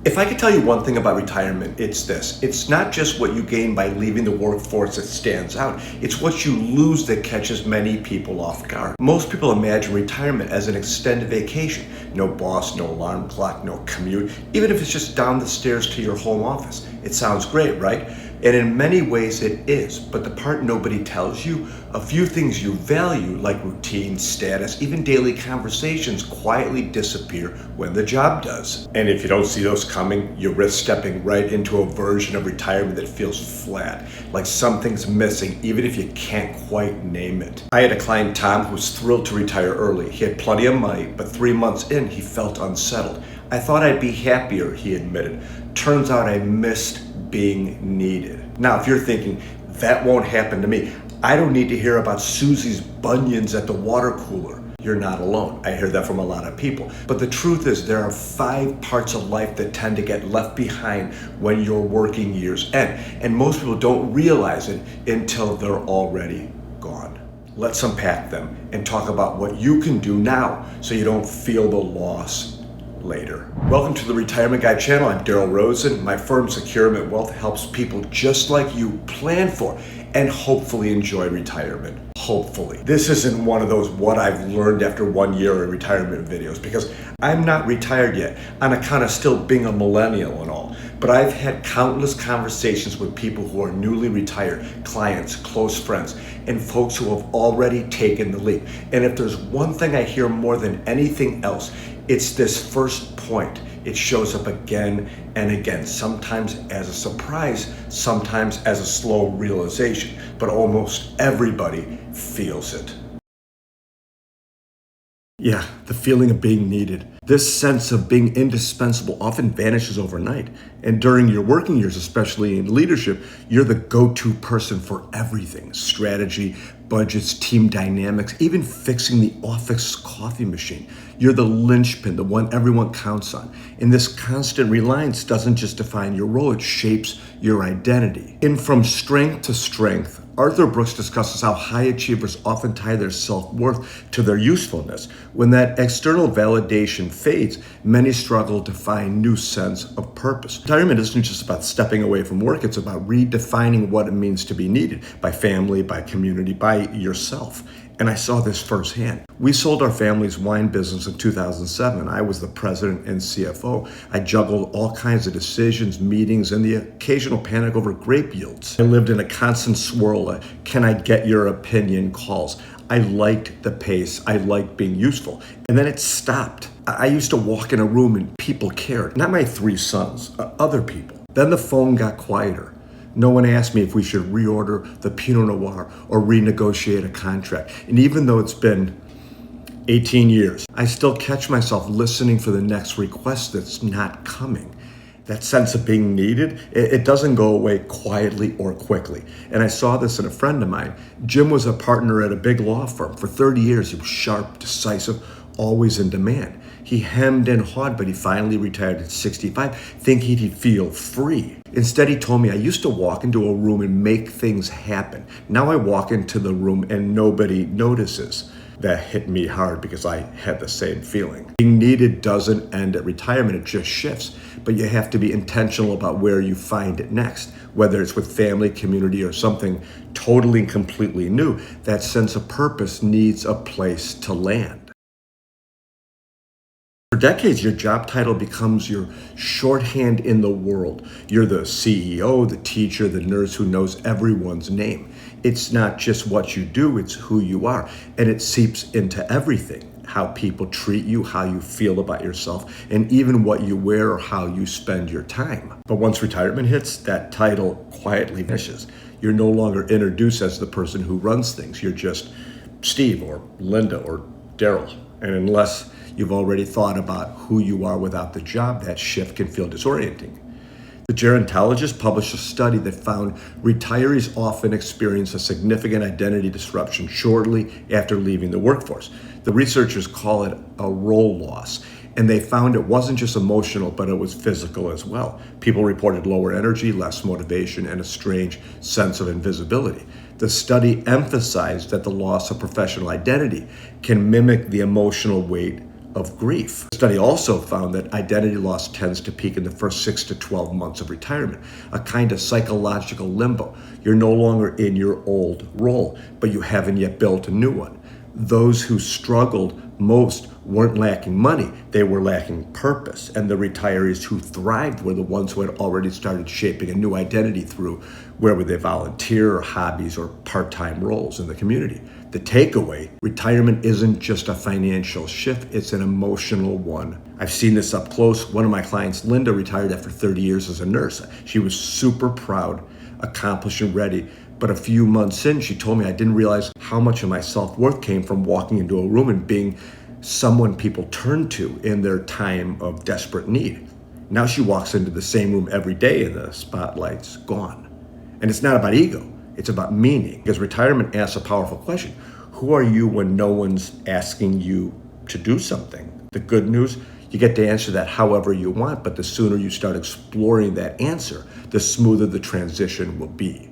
If I could tell you one thing about retirement, it's this. It's not just what you gain by leaving the workforce that stands out. It's what you lose that catches many people off guard. Most people imagine retirement as an extended vacation. No boss, no alarm clock, no commute, even if it's just down the stairs to your home office. It sounds great, right? And in many ways it is, but the part nobody tells you, a few things you value like routine, status, even daily conversations quietly disappear when the job does. And if you don't see those coming, you risk stepping right into a version of retirement that feels flat, like something's missing even if you can't quite name it. I had a client, Tom, who was thrilled to retire early. He had plenty of money, but 3 months in, he felt unsettled. I thought I'd be happier, he admitted. Turns out I missed being needed. Now, if you're thinking, that won't happen to me, I don't need to hear about Susie's bunions at the water cooler. You're not alone. I hear that from a lot of people. But the truth is there are 5 parts of life that tend to get left behind when your working years end. And most people don't realize it until they're already gone. Let's unpack them and talk about what you can do now so you don't feel the loss later. Welcome to the Retirement Guide channel. I'm Daryl Rosen. My firm SECURiMENT Wealth helps people just like you plan for and hopefully enjoy retirement. Hopefully. This isn't one of those what I've learned after 1 year of retirement videos, because I'm not retired yet on account of still being a millennial and all. But I've had countless conversations with people who are newly retired, clients, close friends, and folks who have already taken the leap. And if there's one thing I hear more than anything else, it's this first point. It shows up again and again, sometimes as a surprise, sometimes as a slow realization, but almost everybody feels it. Yeah, the feeling of being needed. This sense of being indispensable often vanishes overnight. And during your working years, especially in leadership, you're the go-to person for everything. Strategy, budgets, team dynamics, even fixing the office coffee machine. You're the linchpin, the one everyone counts on. And this constant reliance doesn't just define your role, it shapes your identity. And from strength to strength, Arthur Brooks discusses how high achievers often tie their self-worth to their usefulness. When that external validation fades, many struggle to find new sense of purpose. Retirement isn't just about stepping away from work, it's about redefining what it means to be needed by family, by community, by yourself. And I saw this firsthand. We sold our family's wine business in 2007. I was the president and CFO. I juggled all kinds of decisions, meetings, and the occasional panic over grape yields. I lived in a constant swirl of, can I get your opinion calls? I liked the pace. I liked being useful. And then it stopped. I used to walk in a room and people cared. Not my 3 sons, other people. Then the phone got quieter. No one asked me if we should reorder the Pinot Noir or renegotiate a contract. And even though it's been 18 years, I still catch myself listening for the next request that's not coming. That sense of being needed, it doesn't go away quietly or quickly. And I saw this in a friend of mine. Jim was a partner at a big law firm. For 30 years, he was sharp, decisive, always in demand. He hemmed and hawed, but he finally retired at 65, thinking he'd feel free. Instead, he told me, I used to walk into a room and make things happen. Now I walk into the room and nobody notices. That hit me hard because I had the same feeling. Being needed doesn't end at retirement, it just shifts. But you have to be intentional about where you find it next. Whether it's with family, community, or something totally and completely new, that sense of purpose needs a place to land. For decades, your job title becomes your shorthand in the world. You're the CEO, the teacher, the nurse who knows everyone's name. It's not just what you do, it's who you are. And it seeps into everything. How people treat you, how you feel about yourself, and even what you wear or how you spend your time. But once retirement hits, that title quietly vanishes. You're no longer introduced as the person who runs things. You're just Steve or Linda or Daryl. And unless you've already thought about who you are without the job, that shift can feel disorienting. The Gerontologist published a study that found retirees often experience a significant identity disruption shortly after leaving the workforce. The researchers call it a role loss, and they found it wasn't just emotional, but it was physical as well. People reported lower energy, less motivation, and a strange sense of invisibility. The study emphasized that the loss of professional identity can mimic the emotional weight of grief. The study also found that identity loss tends to peak in the first 6 to 12 months of retirement, a kind of psychological limbo. You're no longer in your old role, but you haven't yet built a new one. Those who struggled most weren't lacking money, they were lacking purpose. And the retirees who thrived were the ones who had already started shaping a new identity through whether they volunteer or hobbies or part-time roles in the community. The takeaway, retirement isn't just a financial shift, it's an emotional one. I've seen this up close. One of my clients, Linda, retired after 30 years as a nurse. She was super proud, accomplished and ready. But a few months in, she told me, I didn't realize how much of my self-worth came from walking into a room and being someone people turn to in their time of desperate need. Now she walks into the same room every day and the spotlight's gone. And it's not about ego, it's about meaning. Because retirement asks a powerful question. Who are you when no one's asking you to do something? The good news, you get to answer that however you want, but the sooner you start exploring that answer, the smoother the transition will be.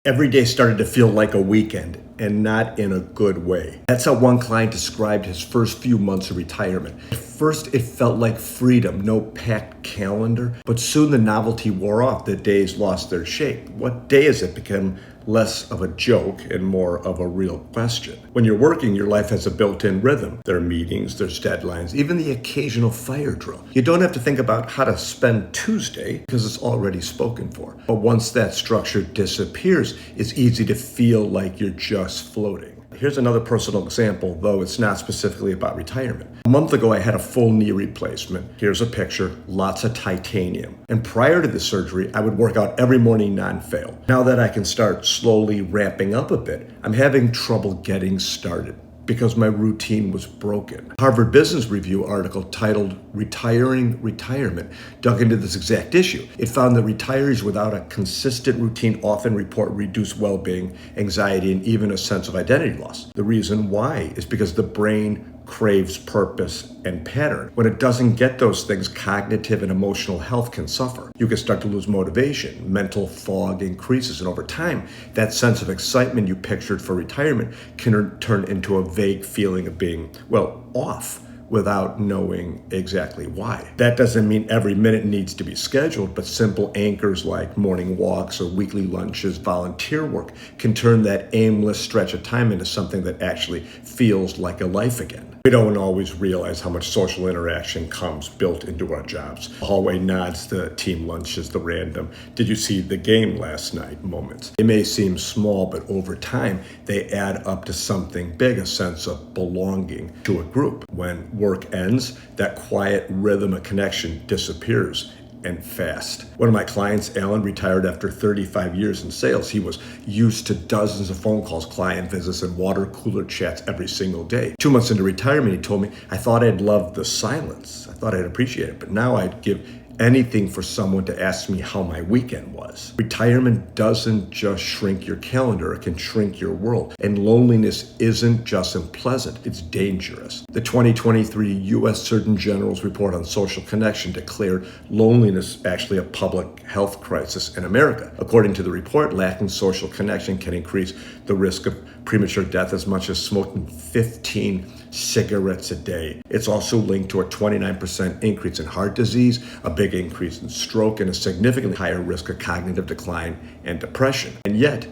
Every day started to feel like a weekend, and not in a good way. That's how one client described his first few months of retirement. At first, it felt like freedom, no packed calendar, but soon the novelty wore off. The days lost their shape. What day is it became less of a joke and more of a real question. When you're working, your life has a built-in rhythm. There are meetings, there's deadlines, even the occasional fire drill. You don't have to think about how to spend Tuesday because it's already spoken for. But once that structure disappears, it's easy to feel like you're just floating. Here's another personal example, though it's not specifically about retirement. A month ago, I had a full knee replacement. Here's a picture, lots of titanium. And prior to the surgery, I would work out every morning non-fail. Now that I can start slowly ramping up a bit, I'm having trouble getting started because my routine was broken. Harvard Business Review article titled Retiring Retirement dug into this exact issue. It found that retirees without a consistent routine often report reduced well-being, anxiety, and even a sense of identity loss. The reason why is because the brain craves purpose and pattern. When it doesn't get those things, cognitive and emotional health can suffer. You can start to lose motivation, mental fog increases, and over time, that sense of excitement you pictured for retirement can turn into a vague feeling of being, well, off, without knowing exactly why. That doesn't mean every minute needs to be scheduled, but simple anchors like morning walks or weekly lunches, volunteer work can turn that aimless stretch of time into something that actually feels like a life again. We don't always realize how much social interaction comes built into our jobs. The hallway nods, the team lunches, the random, did you see the game last night moments. They may seem small, but over time, they add up to something big, a sense of belonging to a group. When work ends, that quiet rhythm of connection disappears, and fast. One of my clients, Alan, retired after 35 years in sales. He was used to dozens of phone calls, client visits, and water cooler chats every single day. 2 months into retirement, he told me, I thought I'd love the silence. I thought I'd appreciate it, but now I'd give anything for someone to ask me how my weekend was. Retirement doesn't just shrink your calendar, it can shrink your world. And loneliness isn't just unpleasant, it's dangerous. The 2023 U.S. Surgeon General's report on social connection declared loneliness actually a public health crisis in America. According to the report, lacking social connection can increase the risk of premature death as much as smoking 15 cigarettes a day. It's also linked to a 29% increase in heart disease, a big increase in stroke, and a significantly higher risk of cognitive decline and depression. And yet,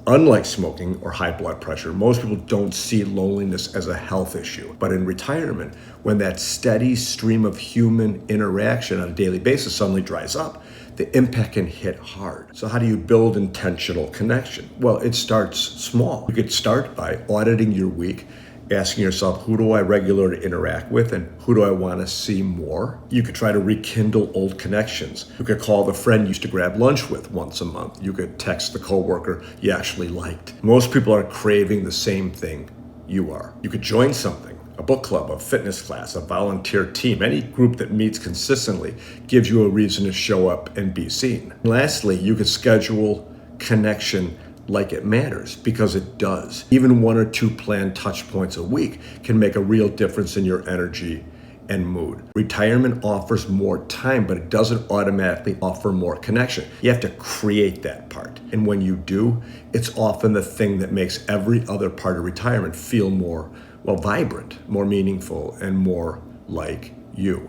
unlike smoking or high blood pressure, most people don't see loneliness as a health issue. But in retirement, when that steady stream of human interaction on a daily basis suddenly dries up, the impact can hit hard. So how do you build intentional connection? Well, it starts small. You could start by auditing your week, asking yourself, who do I regularly interact with and who do I want to see more? You could try to rekindle old connections. You could call the friend you used to grab lunch with once a month. You could text the coworker you actually liked. Most people are craving the same thing you are. You could join something, a book club, a fitness class, a volunteer team. Any group that meets consistently gives you a reason to show up and be seen. Lastly, you could schedule connection like it matters, because it does. Even 1 or 2 planned touch points a week can make a real difference in your energy and mood. Retirement offers more time, but it doesn't automatically offer more connection. You have to create that part. And when you do, it's often the thing that makes every other part of retirement feel more well, vibrant, more meaningful, and more like you.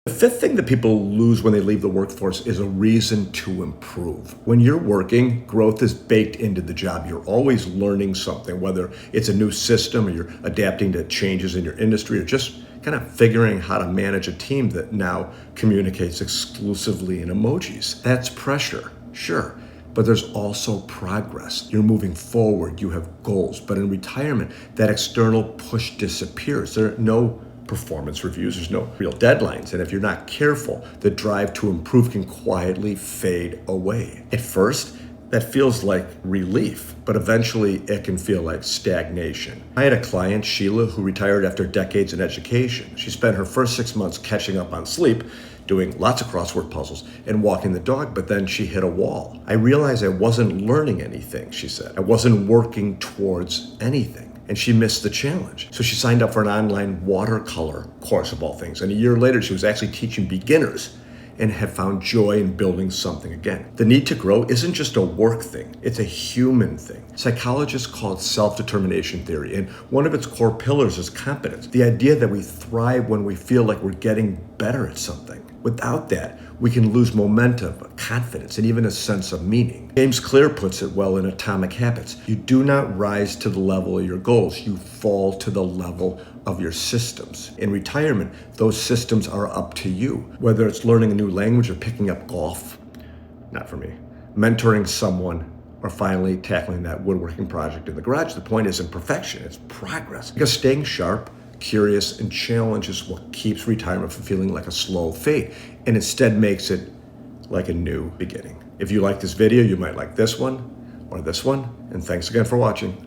The fifth thing that people lose when they leave the workforce is a reason to improve. When you're working, growth is baked into the job. You're always learning something, whether it's a new system or you're adapting to changes in your industry or just kind of figuring how to manage a team that now communicates exclusively in emojis. That's pressure, sure. But there's also progress. You're moving forward, you have goals. But in retirement, that external push disappears. There are no performance reviews, there's no real deadlines. And if you're not careful, the drive to improve can quietly fade away. At first, that feels like relief, but eventually it can feel like stagnation. I had a client, Sheila, who retired after decades in education. She spent her first 6 months catching up on sleep, doing lots of crossword puzzles, and walking the dog, but then she hit a wall. I realized I wasn't learning anything, she said. I wasn't working towards anything. And she missed the challenge. So she signed up for an online watercolor course of all things. And a year later, she was actually teaching beginners and had found joy in building something again. The need to grow isn't just a work thing, it's a human thing. Psychologists call it self-determination theory, and one of its core pillars is competence. The idea that we thrive when we feel like we're getting better at something. Without that, we can lose momentum, confidence, and even a sense of meaning. James Clear puts it well in Atomic Habits. You do not rise to the level of your goals, you fall to the level of your systems. In retirement, those systems are up to you. Whether it's learning a new language or picking up golf, not for me, mentoring someone, or finally tackling that woodworking project in the garage. The point isn't perfection, it's progress. Because staying sharp, curious, and challenged is what keeps retirement from feeling like a slow fade, and instead makes it like a new beginning. If you like this video, you might like this one or this one, and thanks again for watching.